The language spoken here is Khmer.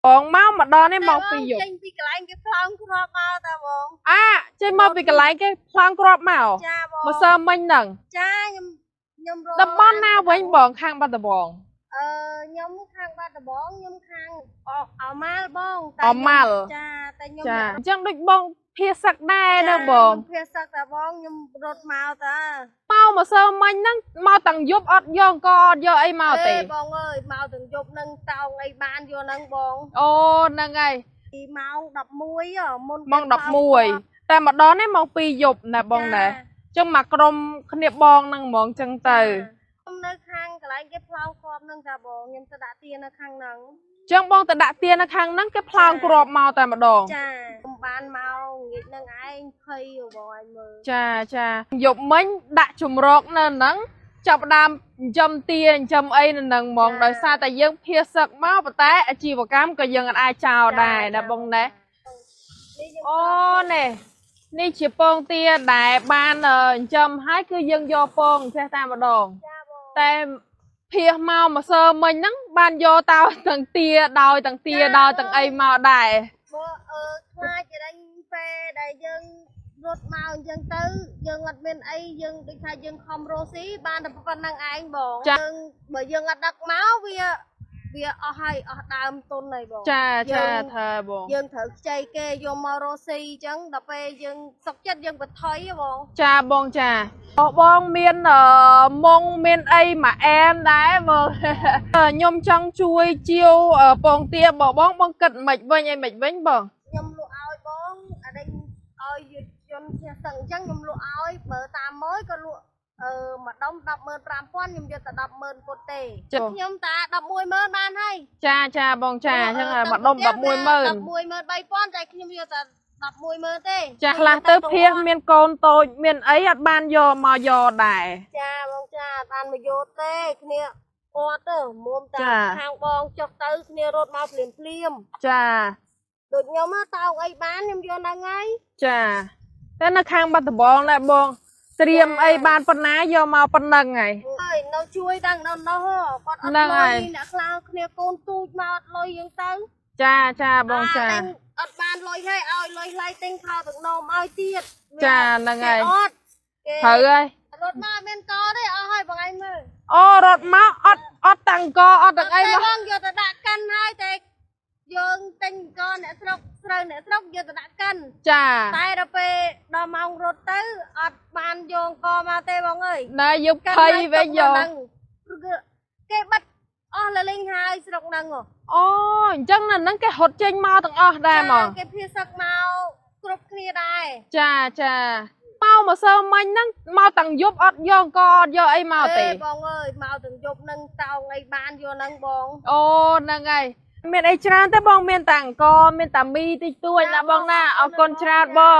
បងមកម្ដងនេះមកពីយប់ចេញពីកន្លែងគេផ្លងគ្រាប់មកតាបងចេញមកពីកន្លែងគេផ្លងគ្រាប់មកចាបងមកសើមិញហ្នឹងចាខ្ញុំរកតំបន់ណាវិញបងខាងបាត់ដំបងខ្ញុំខាងបាត់ដំបងខ្ញុំខាងអម៉ាល់បងអម៉ាល់ចាតែខ្ញុំចាអញ្ចឹងដូចបងភាសឹកដែរណាបងភាសឹកតាបងខ្ញុំរត់មកតាមកសើមិញហ្នឹងមកតាំងយប់អត់យកអង្គអត់យកអីមកទេបងអើយមកទាំងយប់ហ្នឹងតោងអីបានយកហ្នឹងបងអូហ្នឹងហើយពីម៉ោង11មុនម៉ោង11តែម្ដងនេះម៉ោង2យប់ណាបងណាអញ្ចឹងមកក្រុមគ្នាបងហ្នឹងហ្មងអញ្ចឹងទៅខ្ញុំនៅខាងកន្លែងគេផ្លោងគ្រាប់ហ្នឹងតាបងខ្ញុំទៅដាក់ទៀននៅខាងហ្នឹងចឹងបងទៅដាក់ទៀននៅខាងហ្នឹងគេផ្លោងគ្រាប់មកតែម្ដងចាខ្ញុំបានមកងាកនឹងឯងភ័យបងឯងមើលចាយប់មិញដាក់ជំរកនៅហ្នឹងចាប់ដើមចិញ្ចឹមទាចិញ្ចឹមអីនៅហ្នឹងហ្មងដោយសារតែយើងភាសឹកមកប៉ុន្តែអាជីវកម្មក៏យើងអាចចោលដែរណាបងណាអូនេះជាពងទាដែលបានចិញ្ចឹមហើយគឺយើងយកពងចេះតែម្ដងតែភាសមកសើមិញហ្នឹងបានយកតោទាំងទាដោយទាំងទាដោយទាំងអីមកដែរបើខ្លាចតែពេលដែលយើងរត់មកអញ្ចឹងទៅយើងអត់មានអីយើងដូចថាយើងខំរស់ស៊ីបានតែប៉ុណ្្នឹងឯងបងយើងបើយើងអត់ដឹកមកវាអស់ហើយអស់ដើមទុនហើយបងចាថាបងយើងត្រូវខ្ចីគេយកមករស់ស៊ីអញ្ចឹងដល់ពេលយើងសុកចិត្តយើងបន្ថយបងចាបងចាបងមានមុងមានអីមួយអែមដែរបងខ្ញុំចង់ជួយជាវពងទាបងគិតមិនវិញអីមិនវិញបងខ្ញុំលក់ឲ្យបងអានេះឲ្យជនផ្ទះសឹងអញ្ចឹងខ្ញុំលក់ឲ្យបើតាមម៉ឺយក៏លក់មួយដុំ105,000ខ្ញុំយកតែ100000ពុតទេខ្ញុំតា110,000បានហើយចាបងចាអញ្ចឹងមួយដុំ110,000តែខ្ញុំយកតែ110,000ទេចាខ្លះទៅភាសមានកូនតូចមានអីអត់បានយកមកយកដែរចាបងចាអត់បានមកយកទេគ្នាអត់ទៅមុំតាខាងបងចុះទៅគ្នារត់មកភ្លាមចាដូចខ្ញុំតោងអីបានខ្ញុំយកហ្នឹងហើយចាតែនៅខាងបាត់ដំបងដែរបងត្រៀមអីបានប៉ុណ្ណាយកមកប៉ុណ្ណឹងហើយនៅជួយដល់នៅនោះគាត់អត់លុយអ្នកខ្លះគ្នាកូនទូចមកអត់លុយយើងទៅចាបងចាអត់បានលុយហើយឲ្យលុយឡៃទិញខោទឹកនោមឲ្យទៀតចាហ្នឹងហើយអត់ត្រូវហើយរត់មកមានកទេអស់ហើយបងឯងមើលអូរត់មកអត់តាំងកអត់ទាំងអីមកបងយកទៅដាក់កិនហើយតែយើងទិញកអ្នកស្រុកស្រូវអ្នកស្រុកយកទៅដាក់កិនចាតែដល់ពេលដល់ម៉ោងរត់ទៅអត់បានយកកមកទេបងអើយណែយកភ័យវិញយកគេបិទអស់លលេងហើយស្រុកហ្នឹងអូអញ្ចឹងនៅហ្នឹងគេរត់ចេញមកទាំងអស់ដែរហ្មងគេភាសឹកមកគ្រប់គ្នាដែរចាមកសើមិញហ្នឹងមកតាំងយប់អត់យកអង្គអត់យកអីមកទេបងអើយមកទាំងយប់ហ្នឹងតោងអីបានយកហ្នឹងបងអូហ្នឹងហើយមានអីច្រើនទេបងមានតែអង្គមានតែមីតិចតួចណាបងណាអរគុណច្រើនបង